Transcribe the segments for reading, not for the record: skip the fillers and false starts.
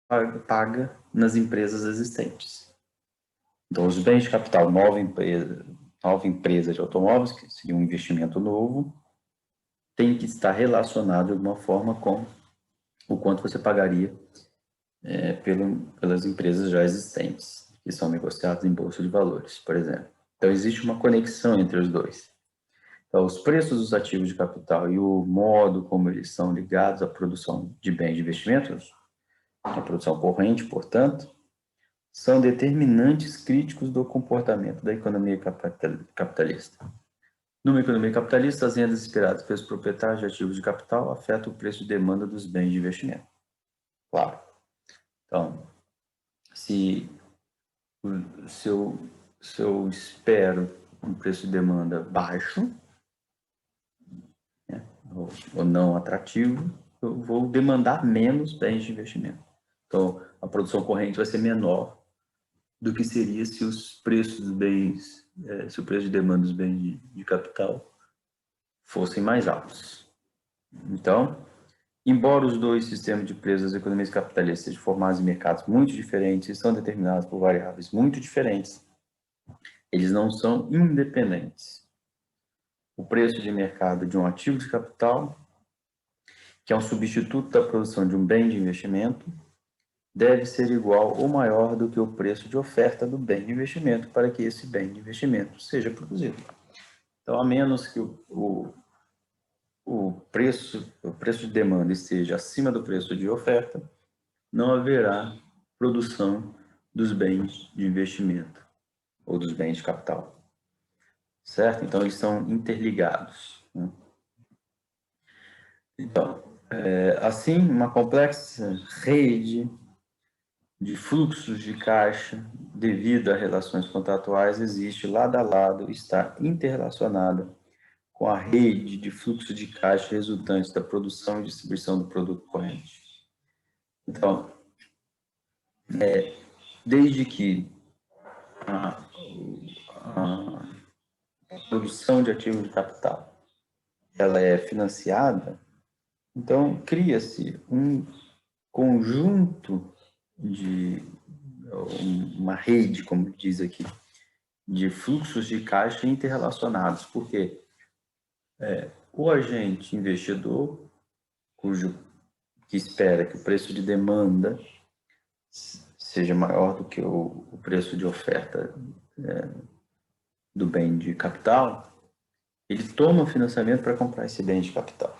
paga nas empresas existentes. Então, os bens de capital, nova empresa de automóveis, que seria um investimento novo, tem que estar relacionado de alguma forma com o quanto você pagaria pelas empresas já existentes, que são negociadas em bolsa de valores, por exemplo. Então, existe uma conexão entre os dois. Então, os preços dos ativos de capital e o modo como eles são ligados à produção de bens de investimentos, a produção corrente, portanto, são determinantes críticos do comportamento da economia capitalista. Numa economia capitalista, as rendas esperadas pelos proprietários de ativos de capital afetam o preço de demanda dos bens de investimento. Claro. Então, se eu espero um preço de demanda baixo, né, ou não atrativo, eu vou demandar menos bens de investimento. Então, a produção corrente vai ser menor do que seria se os preços dos bens, se o preço de demanda dos bens de capital fossem mais altos. Então, embora os dois sistemas de preços das economias capitalistas sejam formados em mercados muito diferentes e são determinados por variáveis muito diferentes, eles não são independentes. O preço de mercado de um ativo de capital, que é um substituto da produção de um bem de investimento, deve ser igual ou maior do que o preço de oferta do bem de investimento para que esse bem de investimento seja produzido. Então, a menos que o preço de demanda esteja acima do preço de oferta, não haverá produção dos bens de investimento ou dos bens de capital. Certo? Então, eles são interligados, né? Então, assim, uma complexa rede de fluxos de caixa devido a relações contratuais existe lado a lado, está interrelacionada com a rede de fluxo de caixa resultantes da produção e distribuição do produto corrente. Então, desde que a produção de ativos de capital ela é financiada, então cria-se um conjunto de uma rede, como diz aqui, de fluxos de caixa interrelacionados, porque o agente investidor, que espera que o preço de demanda seja maior do que o preço de oferta do bem de capital, ele toma o financiamento para comprar esse bem de capital.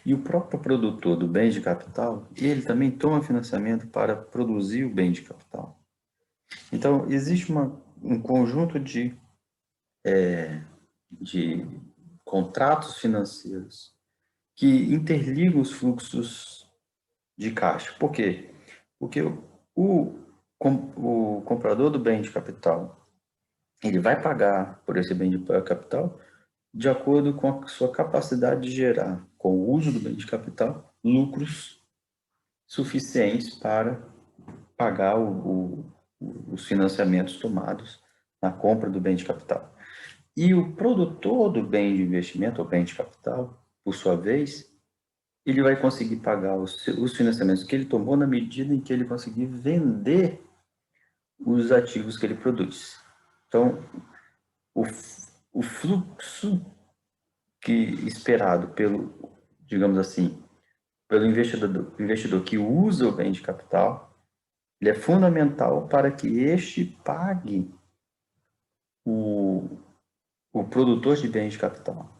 E o próprio produtor do bem de capital, ele também toma financiamento para produzir o bem de capital. Então, existe um conjunto de contratos financeiros que interligam os fluxos de caixa. Por quê? Porque o comprador do bem de capital, ele vai pagar por esse bem de capital de acordo com a sua capacidade de gerar, com o uso do bem de capital, lucros suficientes para pagar os financiamentos tomados na compra do bem de capital. E o produtor do bem de investimento, ou bem de capital, por sua vez, ele vai conseguir pagar os financiamentos que ele tomou na medida em que ele conseguir vender os ativos que ele produz. Então, o fluxo esperado pelo, digamos assim, pelo investidor que usa o bem de capital, ele é fundamental para que este pague o produtor de bens de capital.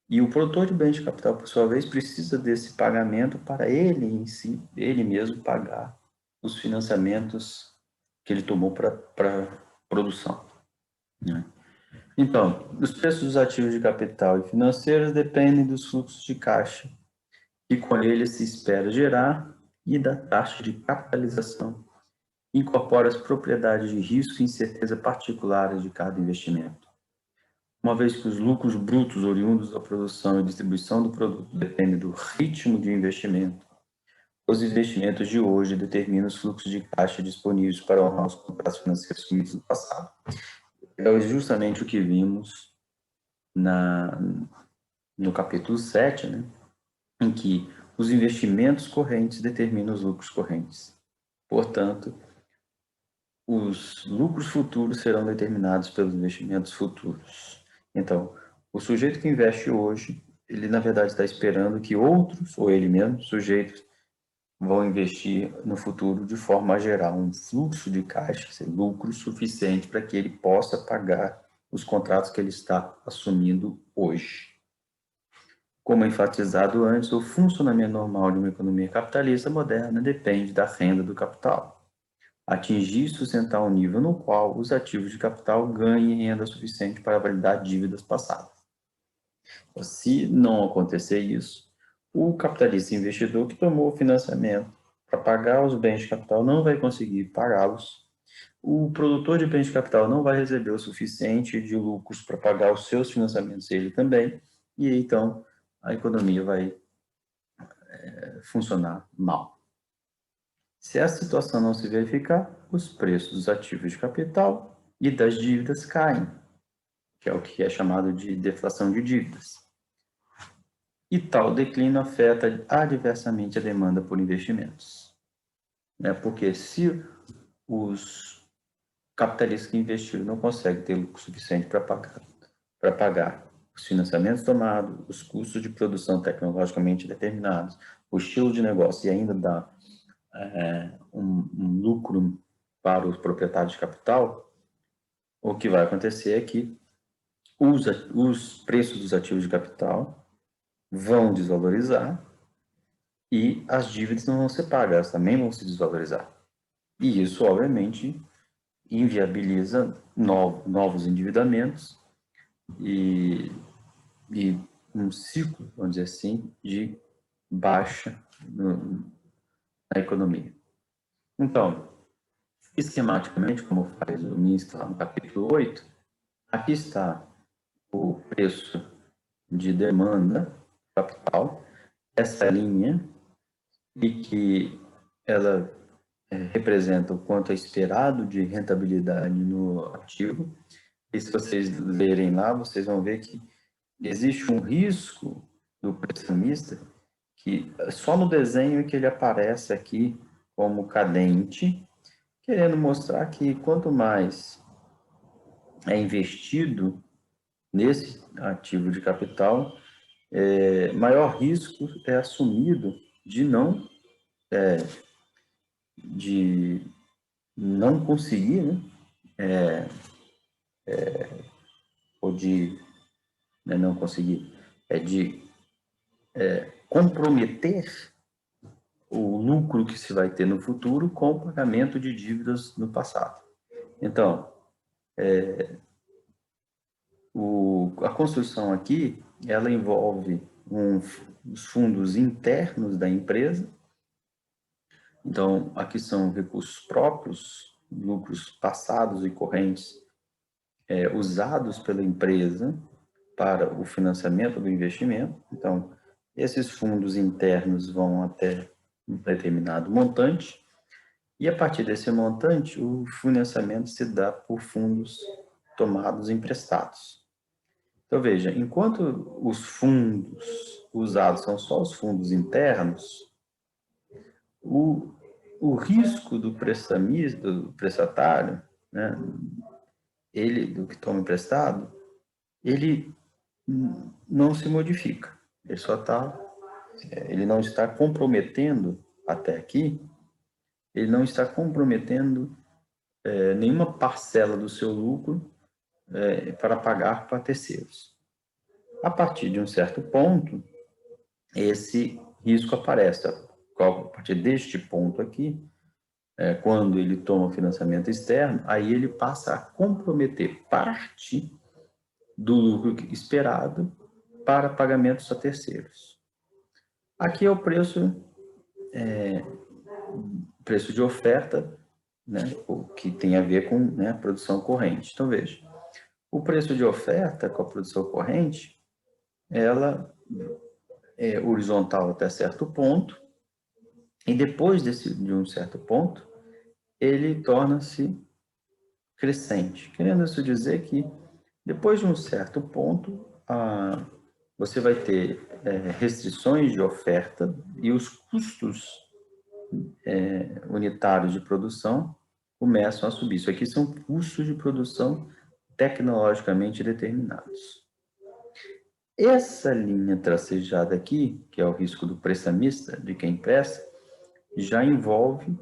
E o produtor de bens de capital, por sua vez, precisa desse pagamento para ele em si, ele mesmo pagar os financiamentos que ele tomou para produção, né? Então, os preços dos ativos de capital e financeiros dependem dos fluxos de caixa que com ele se espera gerar e da taxa de capitalização. Incorpora as propriedades de risco e incerteza particulares de cada investimento. Uma vez que os lucros brutos oriundos da produção e distribuição do produto dependem do ritmo de investimento, os investimentos de hoje determinam os fluxos de caixa disponíveis para honrar os contratos financeiros assumidos no passado. É justamente o que vimos no capítulo 7, né, em que os investimentos correntes determinam os lucros correntes. Portanto, os lucros futuros serão determinados pelos investimentos futuros. Então, o sujeito que investe hoje, ele na verdade está esperando que outros, ou ele mesmo, sujeitos, vão investir no futuro de forma a gerar um fluxo de caixa, lucro suficiente para que ele possa pagar os contratos que ele está assumindo hoje. Como enfatizado antes, o funcionamento normal de uma economia capitalista moderna depende da renda do capital. Atingir e sustentar um nível no qual os ativos de capital ganhem renda suficiente para validar dívidas passadas. Se não acontecer isso, o capitalista investidor que tomou o financiamento para pagar os bens de capital não vai conseguir pagá-los. O produtor de bens de capital não vai receber o suficiente de lucros para pagar os seus financiamentos, ele também, e então a economia vai funcionar mal. Se essa situação não se verificar, os preços dos ativos de capital e das dívidas caem, que é o que é chamado de deflação de dívidas. E tal declínio afeta adversamente a demanda por investimentos. Porque se os capitalistas que investiram não conseguem ter lucro suficiente para pagar os financiamentos tomados, os custos de produção tecnologicamente determinados, o estilo de negócio e ainda dá um lucro para os proprietários de capital, o que vai acontecer é que os preços dos ativos de capital vão desvalorizar e as dívidas não vão ser pagas, elas também vão se desvalorizar. E isso, obviamente, inviabiliza novos endividamentos e um ciclo, vamos dizer assim, de baixa na economia. Então, esquematicamente, como faz o Minsky lá no capítulo 8, aqui está o preço de demanda capital, essa linha, e que ela representa o quanto é esperado de rentabilidade no ativo. E se vocês lerem lá, vocês vão ver que existe um risco do prestamista que só no desenho é que ele aparece aqui como cadente, querendo mostrar que quanto mais é investido nesse ativo de capital, maior risco é assumido de não conseguir, né? Ou de não conseguir, de comprometer o lucro que se vai ter no futuro com o pagamento de dívidas no passado. Então, a construção aqui, ela envolve os fundos internos da empresa. Então, aqui são recursos próprios, lucros passados e correntes usados pela empresa para o financiamento do investimento. Então, esses fundos internos vão até um determinado montante e, a partir desse montante, o financiamento se dá por fundos tomados emprestados. Então, veja, enquanto os fundos usados são só os fundos internos, o risco do prestamista, do prestatário, né, do que toma emprestado, ele não se modifica. Ele não está comprometendo, até aqui, ele não está comprometendo nenhuma parcela do seu lucro para pagar para terceiros. A partir de um certo ponto, esse risco aparece. A partir deste ponto aqui, quando ele toma financiamento externo, aí ele passa a comprometer parte do lucro esperado para pagamentos a terceiros. Aqui é o preço de oferta, né, o que tem a ver com, né, a produção corrente. Então, veja, o preço de oferta com a produção corrente, ela é horizontal até certo ponto, e depois de um certo ponto, ele torna-se crescente. Querendo isso dizer que, depois de um certo ponto, você vai ter restrições de oferta e os custos unitários de produção começam a subir. Isso aqui são custos de produção tecnologicamente determinados. Essa linha tracejada aqui, que é o risco do prestamista, de quem presta, já envolve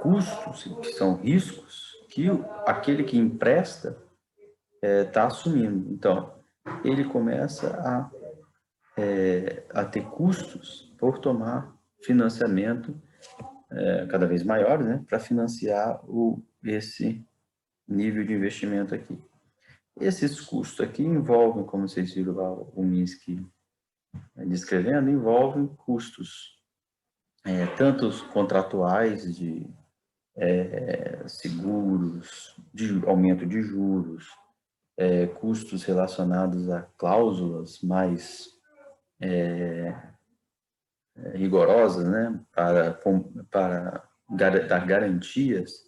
custos, que são riscos, que aquele que empresta está assumindo. Então, ele começa a ter custos por tomar financiamento cada vez maiores, né, para financiar esse nível de investimento aqui. Esses custos aqui envolvem, como vocês viram lá o Minsky descrevendo, envolvem custos tanto contratuais de seguros, de aumento de juros, custos relacionados a cláusulas mais rigorosas, né, para dar garantias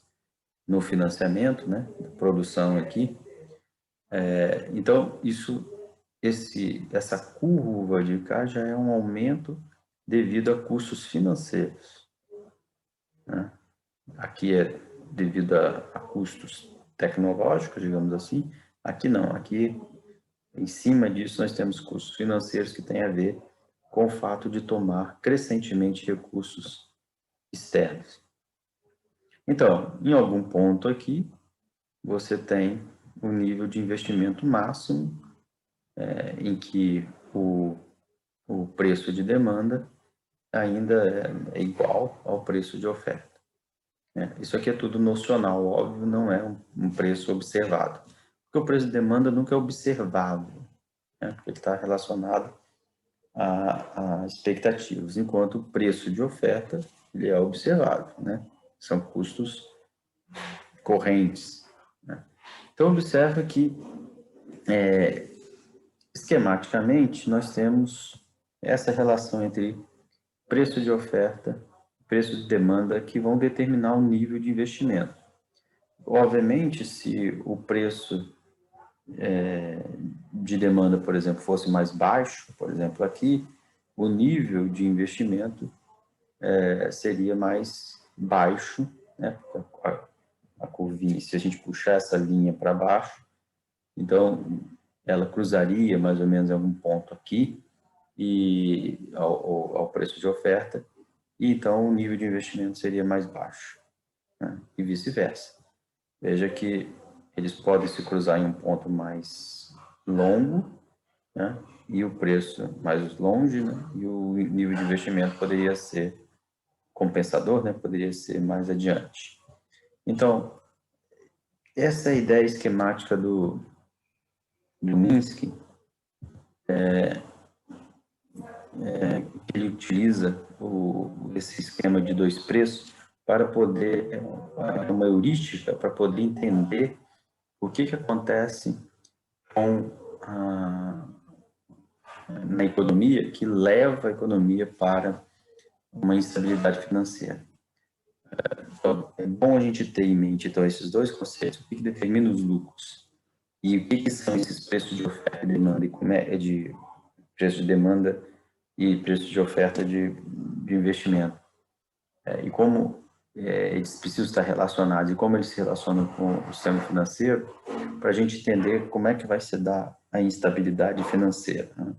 no financiamento, né, da produção aqui. Então, essa curva de cá já é um aumento devido a custos financeiros, né? Aqui é devido a custos tecnológicos, digamos assim. Aqui não, aqui em cima disso nós temos custos financeiros que têm a ver com o fato de tomar crescentemente recursos externos. Então, em algum ponto aqui, você tem o nível de investimento máximo em que o preço de demanda ainda é igual ao preço de oferta. Isso aqui é tudo nocional, óbvio, não é um preço observado. Porque o preço de demanda nunca é observável, né? Porque ele está relacionado a expectativas, enquanto o preço de oferta ele é observável, né? São custos correntes, né? Então, observa que, esquematicamente, nós temos essa relação entre preço de oferta e preço de demanda que vão determinar o nível de investimento. Obviamente, se o preço de demanda, por exemplo, fosse mais baixo, por exemplo, aqui, o nível de investimento seria mais baixo, né? A curvinha, se a gente puxar essa linha para baixo, então ela cruzaria mais ou menos em algum ponto aqui e ao preço de oferta, e então o nível de investimento seria mais baixo, né? E vice-versa. Veja que eles podem se cruzar em um ponto mais longo, né? E o preço mais longe, né? E o nível de investimento poderia ser compensador, né? Poderia ser mais adiante. Então, essa ideia esquemática do Minsky, ele utiliza esse esquema de dois preços para poder, uma heurística, para poder entender o que acontece na economia que leva a economia para uma instabilidade financeira. Então, é bom a gente ter em mente então, esses dois conceitos, o que determina os lucros e o que são esses preços de oferta e demanda, e de preço de demanda e preço de oferta de investimento. E como eles precisam estar relacionados e como eles se relacionam com o sistema financeiro, para a gente entender como é que vai se dar a instabilidade financeira, né?